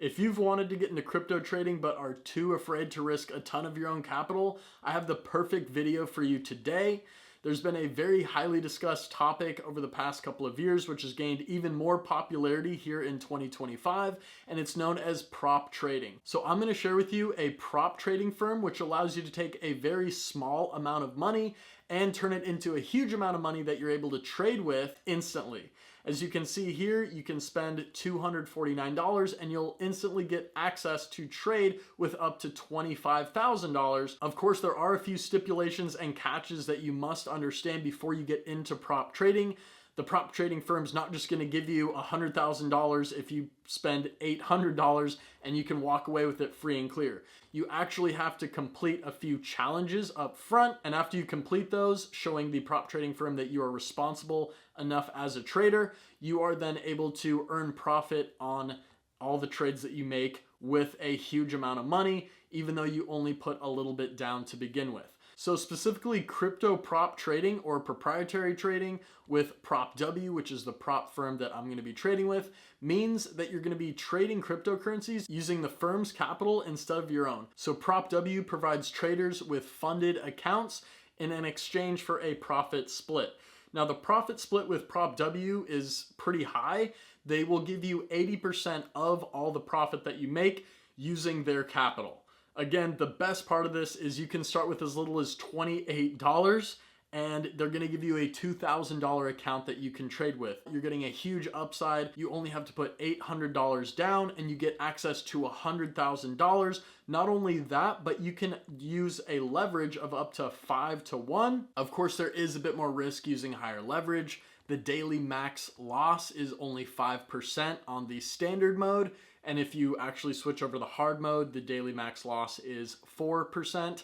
If you've wanted to get into crypto trading but are too afraid to risk a ton of your own capital, I have the perfect video for you today. There's been a very highly discussed topic over the past couple of years, which has gained even more popularity here in 2025, and it's known as prop trading. So I'm going to share with you a prop trading firm which allows you to take a very small amount of money and turn it into a huge amount of money that you're able to trade with instantly. As you can see here, you can spend $249 and you'll instantly get access to trade with up to $25,000. Of course, there are a few stipulations and catches that you must understand before you get into prop trading. The prop trading firm's not just going to give you $100,000 if you spend $800 and you can walk away with it free and clear. You actually have to complete a few challenges up front, and after you complete those, showing the prop trading firm that you are responsible enough as a trader, you are then able to earn profit on all the trades that you make with a huge amount of money, even though you only put a little bit down to begin with. So specifically crypto prop trading or proprietary trading with PropW, which is the prop firm that I'm going to be trading with, means that you're going to be trading cryptocurrencies using the firm's capital instead of your own. So PropW provides traders with funded accounts in an exchange for a profit split. Now the profit split with PropW is pretty high. They will give you 80% of all the profit that you make using their capital. Again, the best part of this is you can start with as little as $28 and they're going to give you a $2,000 account that you can trade with. You're getting a huge upside. You only have to put $800 down and you get access to $100,000. Not only that, but you can use a leverage of up to 5-to-1. Of course, there is a bit more risk using higher leverage. The daily max loss is only 5% on the standard mode. And if you actually switch over the hard mode, the daily max loss is 4%.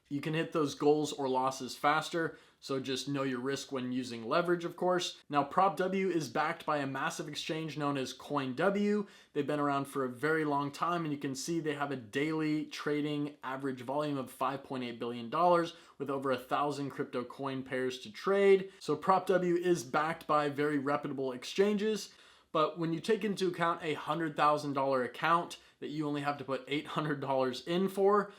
You can hit those goals or losses faster, so just know your risk when using leverage, of course. Now, PropW is backed by a massive exchange known as CoinW. They've been around for a very long time, and you can see they have a daily trading average volume of $5.8 billion with over 1,000 crypto coin pairs to trade. So PropW is backed by very reputable exchanges. But when you take into account a $100,000 account that you only have to put $800 in for,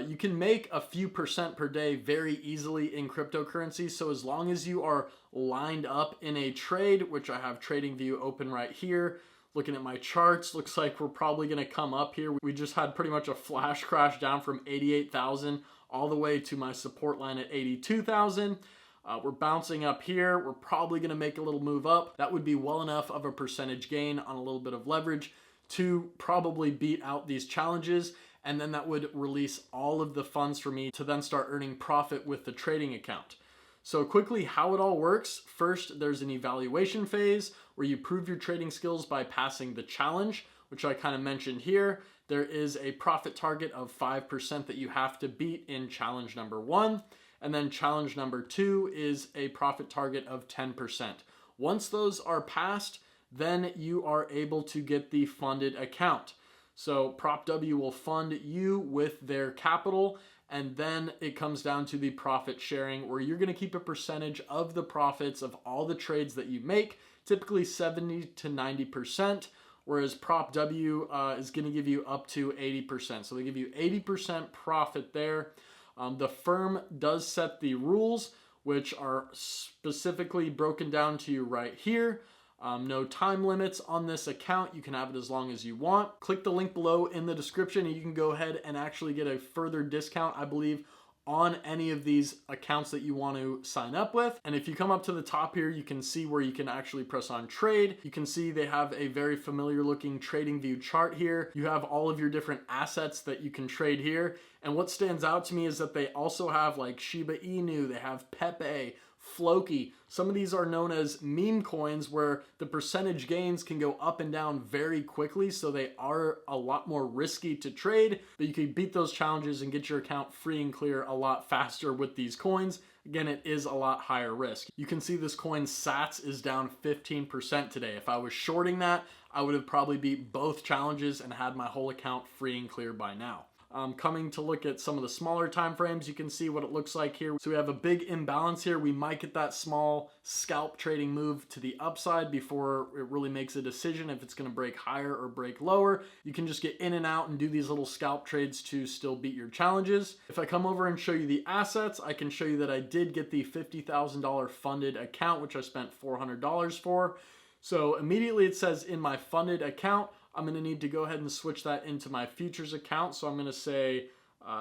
you can make a few percent per day very easily in cryptocurrency. So as long as you are lined up in a trade, which I have TradingView open right here, looking at my charts, looks like we're probably going to come up here. We just had pretty much a flash crash down from 88,000 all the way to my support line at 82,000. We're bouncing up here. We're probably going to make a little move up. That would be well enough of a percentage gain on a little bit of leverage to probably beat out these challenges. And then that would release all of the funds for me to then start earning profit with the trading account. So quickly, how it all works. First, there's an evaluation phase where you prove your trading skills by passing the challenge, which I kind of mentioned here. There is a profit target of 5% that you have to beat in challenge number 1. And then challenge number 2 is a profit target of 10%. Once those are passed, then you are able to get the funded account. So PropW will fund you with their capital, and then it comes down to the profit sharing where you're going to keep a percentage of the profits of all the trades that you make, typically 70 to 90%, whereas PropW is going to give you up to 80%. So they give you 80% profit there. The firm does set the rules, which are specifically broken down to you right here. No time limits on this account. You can have it as long as you want. Click the link below in the description and you can go ahead and actually get a further discount, I believe, on any of these accounts that you want to sign up with. And if you come up to the top here, you can see where you can actually press on trade. You can see they have a very familiar looking TradingView chart here. You have all of your different assets that you can trade here. And what stands out to me is that they also have like Shiba Inu, they have Pepe, Floki. Some of these are known as meme coins where the percentage gains can go up and down very quickly, so they are a lot more risky to trade, but you can beat those challenges and get your account free and clear a lot faster with these coins. Again, it is a lot higher risk. You can see this coin SATS is down 15% today. If I was shorting that, I would have probably beat both challenges and had my whole account free and clear by now. Coming to look at some of the smaller time frames, you can see what it looks like here. So we have a big imbalance here. We might get that small scalp trading move to the upside before it really makes a decision if it's going to break higher or break lower. You can just get in and out and do these little scalp trades to still beat your challenges. If I come over and show you the assets, I can show you that I did get the $50,000 funded account, which I spent $400 for. So immediately it says in my funded account, I'm going to need to go ahead and switch that into my futures account. So I'm going to say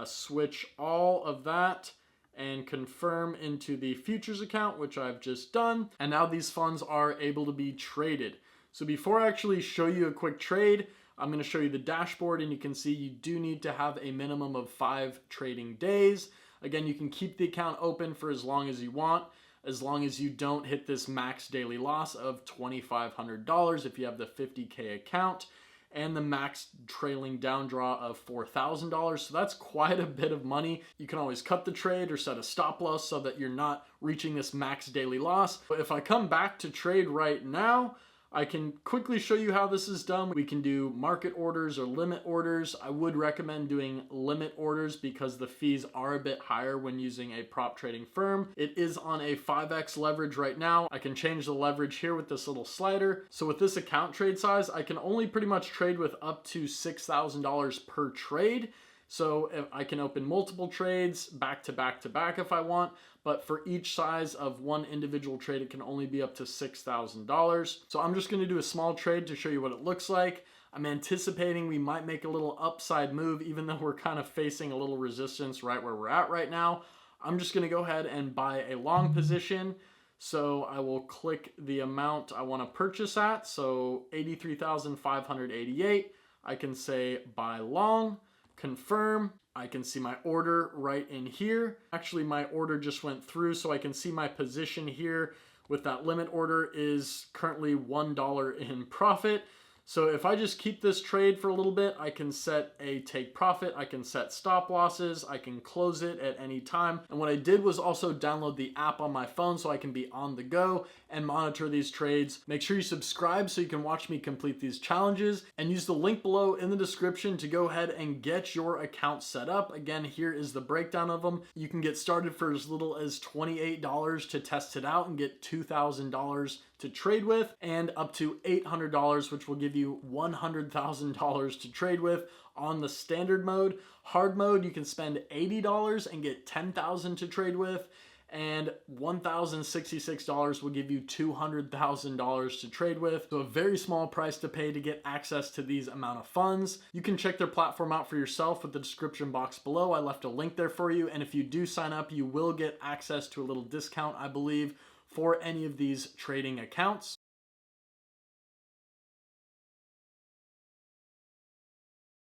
switch all of that and confirm into the futures account, which I've just done. And now these funds are able to be traded. So before I actually show you a quick trade, I'm going to show you the dashboard, and you can see you do need to have a minimum of 5 trading days. Again, you can keep the account open for as long as you want, as long as you don't hit this max daily loss of $2,500 if you have the 50K account, and the max trailing down draw of $4,000. So that's quite a bit of money. You can always cut the trade or set a stop loss so that you're not reaching this max daily loss. But if I come back to trade right now, I can quickly show you how this is done. We can do market orders or limit orders. I would recommend doing limit orders because the fees are a bit higher when using a prop trading firm. It is on a 5x leverage right now. I can change the leverage here with this little slider. So with this account trade size, I can only pretty much trade with up to $6,000 per trade. So if I can open multiple trades back to back to back if I want, but for each size of one individual trade, it can only be up to $6,000. So I'm just going to do a small trade to show you what it looks like. I'm anticipating we might make a little upside move, even though we're kind of facing a little resistance right where we're at right now. I'm just going to go ahead and buy a long position. So I will click the amount I want to purchase at. So 83,588. I can say buy long. Confirm. I can see my order right in here. Actually, my order just went through, so I can see my position here with that limit order is currently $1 in profit. So if I just keep this trade for a little bit, I can set a take profit, I can set stop losses, I can close it at any time. And what I did was also download the app on my phone so I can be on the go and monitor these trades. Make sure you subscribe so you can watch me complete these challenges, and use the link below in the description to go ahead and get your account set up. Again, here is the breakdown of them. You can get started for as little as $28 to test it out and get $2,000 to trade with, and up to $800, which will give you $100,000 to trade with on the standard mode. Hard mode, you can spend $80 and get $10,000 to trade with, and $1,066 will give you $200,000 to trade with. So a very small price to pay to get access to these amount of funds. You can check their platform out for yourself with the description box below. I left a link there for you, and if you do sign up, you will get access to a little discount, I believe, for any of these trading accounts.